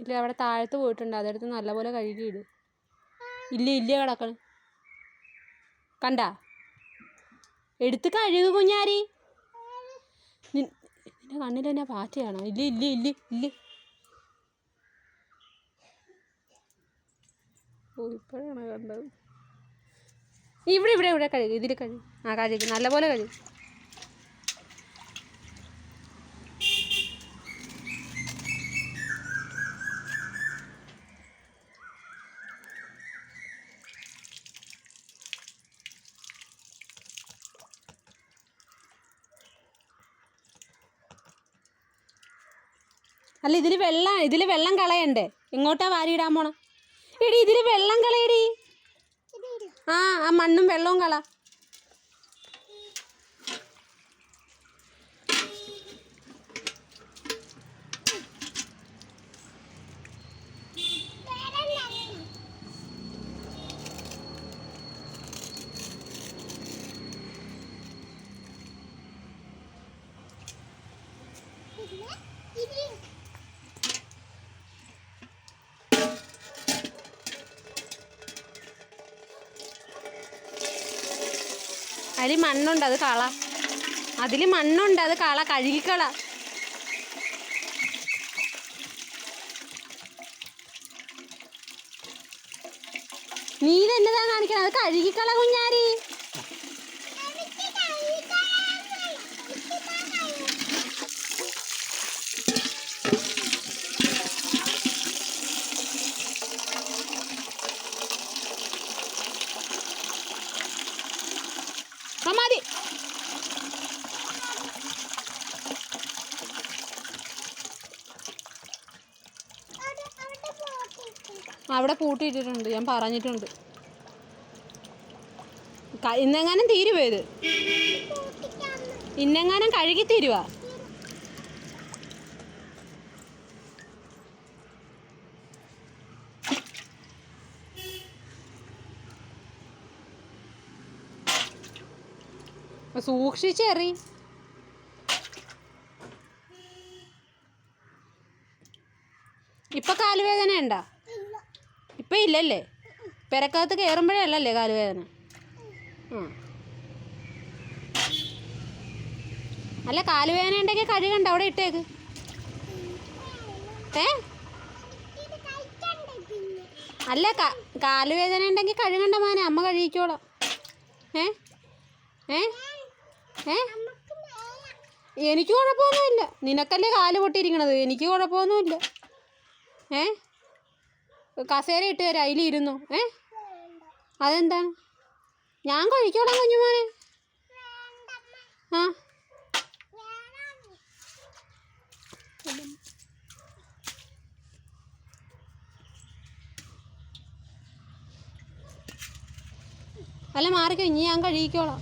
ഇല്ല, അവിടെ താഴത്ത് പോയിട്ടുണ്ട്. അതെടുത്ത് നല്ലപോലെ കഴുകിയിട്. ഇല്ല ഇല്ല കിടക്കണം. കണ്ടാ? എടുത്ത് കഴുകു കുഞ്ഞാരി. നിന്റെ കണ്ണിൽ തന്നെ പാറ്റയാണോ? ഇല്ല ഇല്ല ഇല്ല ഇല്ല. ഓ, ഇപ്പോഴാണ് കണ്ടത്. ഇവിടെ ഇവിടെ ഇവിടെ കഴുകി. ഇതിൽ കഴുകി. ആ കഴുകി, നല്ലപോലെ കഴുകി. അല്ല, ഇതിൽ വെള്ളം കളയണ്ടേ? എങ്ങോട്ടാ വാരിയിടാൻ പോണം? എടി, ഇതിൽ വെള്ളം കളയടി. ആ മണ്ണും വെള്ളവും കള. അതിൽ മണ്ണുണ്ട്, അത് കള. അതിൽ മണ്ണുണ്ട്, അത് കള. കഴുകിക്കള. നീ ഇതെന്നതാ കാണിക്കണം? അത് കഴുകിക്കള കുഞ്ഞാരി. മതി. അവിടെ പൂട്ടിയിട്ടിട്ടുണ്ട്, ഞാൻ പറഞ്ഞിട്ടുണ്ട്. ഇന്നെങ്ങാനും തീരുവോ ഇത്? ഇന്നെങ്ങാനും കഴുകി തീരുവാ? സൂക്ഷിച്ചെറി. ഇപ്പൊ കാലുവേദന ഉണ്ടോ? ഇപ്പൊ ഇല്ലല്ലേ? പെരക്കകത്ത് കയറുമ്പോഴേ അല്ലല്ലേ കാലുവേദന? അല്ല, കാലുവേദന ഉണ്ടെങ്കിൽ കഴുകണ്ട, അവിടെ ഇട്ടേക്ക്. അല്ല, കാലുവേദന ഉണ്ടെങ്കിൽ കഴുകണ്ട മോനെ, അമ്മ കഴുകിക്കോളാം. എനിക്ക് കുഴപ്പമൊന്നുമില്ല. നിനക്കല്ലേ കാല് പൊട്ടിയിരിക്കണത്, എനിക്ക് കുഴപ്പമൊന്നുമില്ല. കസേര ഇട്ട് തരാം, അതിലിരുന്നു. അതെന്താണ്? ഞാൻ കഴിക്കോളാം കുഞ്ഞുമോനെ. ആ അല്ല, മാറിക്കോ, ഇനി ഞാൻ കഴുകിക്കോളാം.